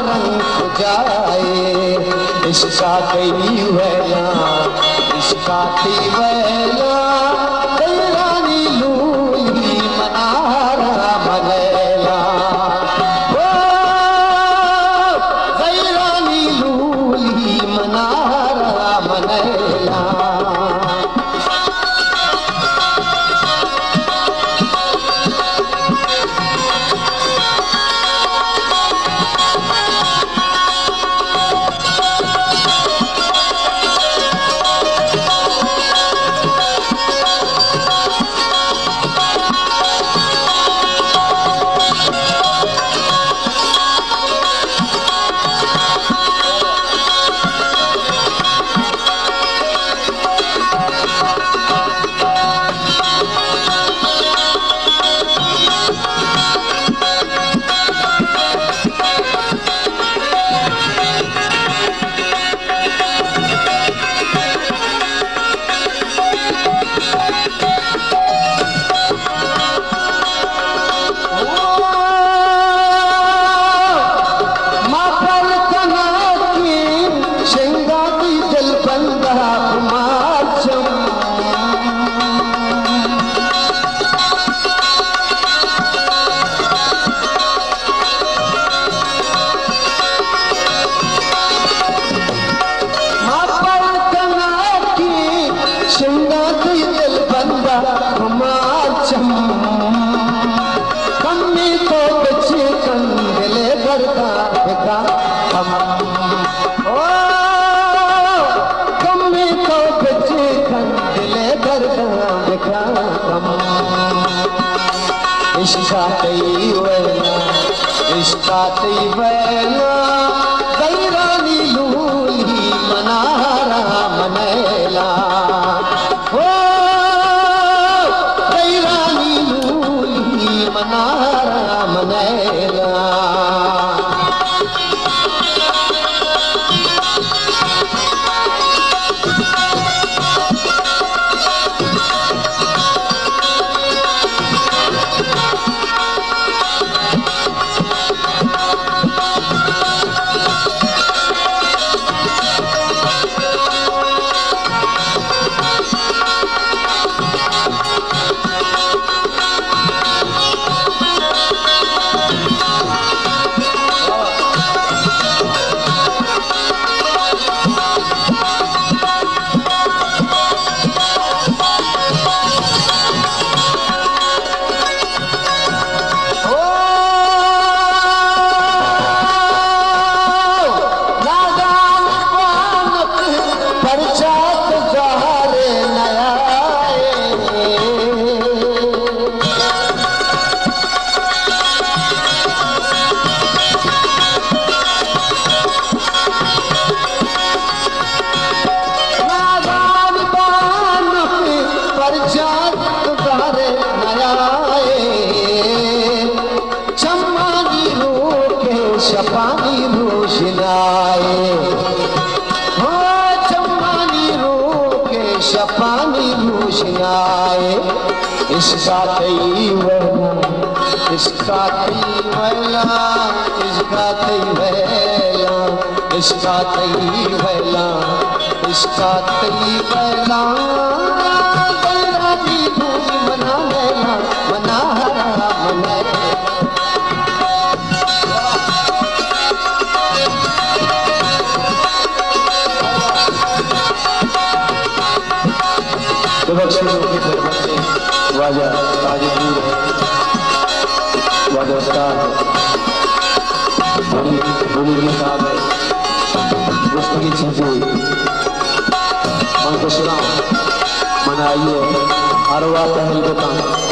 रंग जाए इसका कई वेला इसका कई वेला रानी लूली मनारा मनेला रानी लूली मनारा मनेला इसका कई वेला इसका कई वेला रानी लूली मनारा मनेला रानी लूली मनारा मनेला शपानी रोशनाए हो चम्मानी रोके शपानी रोशनाए इसका कई वेला इसका कई वेला इसका कई वेला इसका कई वेला इसका कई वेला रानी लूली मनारा मनारा मनेला वाजा ताजूर है वाजा उस्ताद बुजुर्ग साहब है मुस्तकी छंसी उनको सुनाओ मनाइए अरवा पहल दुकान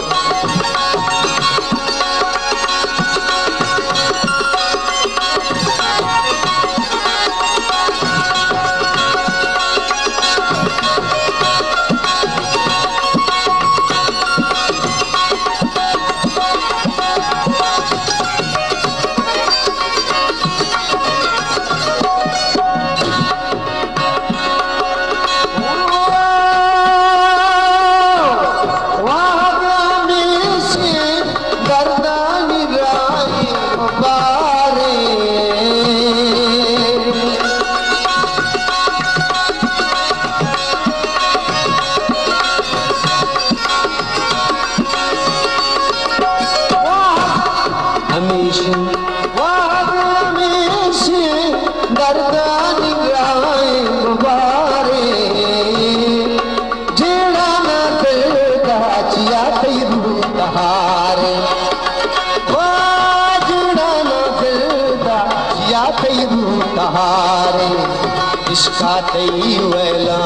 या तैरू तहारे इसका तई वेला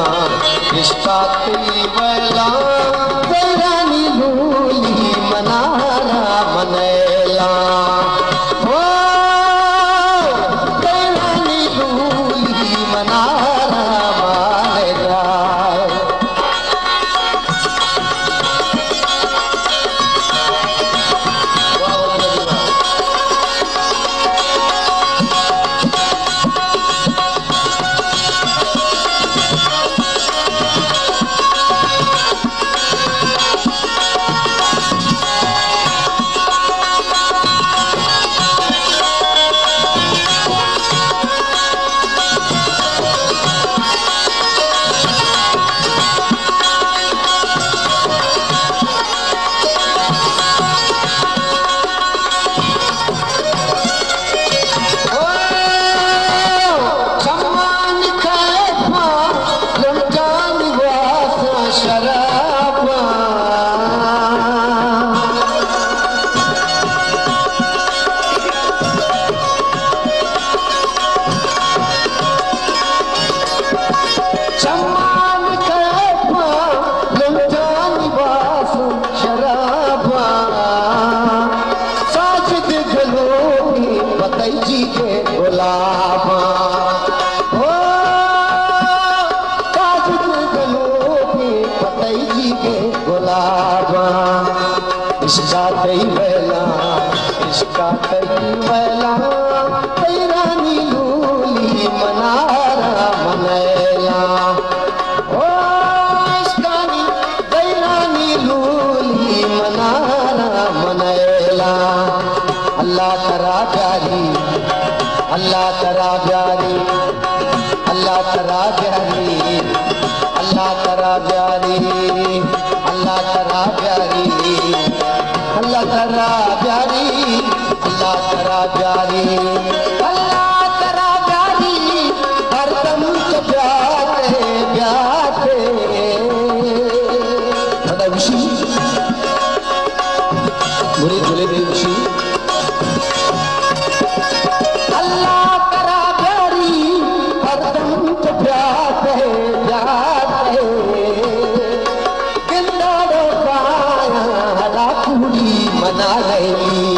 इसका तई वेला तैरानी लूली मनारा मनेला हो तैरानी लूली मनारा मनेला जी के गुलाबा हो काजल गलो के पतई जी के गुलाबा इसका तई वेला इसका तई वेला तैरानी लूली मनारा मनेला हो इसका तैरानी लूली मनारा मनेला अल्लाह करा प्यारी अल्लाह करा प्यारी अल्लाह करा प्यारी अल्लाह करा प्यारी अल्लाह करा प्यारी अल्लाह करा प्यारी अल्लाह करा प्यारी अल्लाह करा प्यारी हरदम तो प्यारे प्यारे बड़ा खुशी बुरी झूले भी खुशी मना रही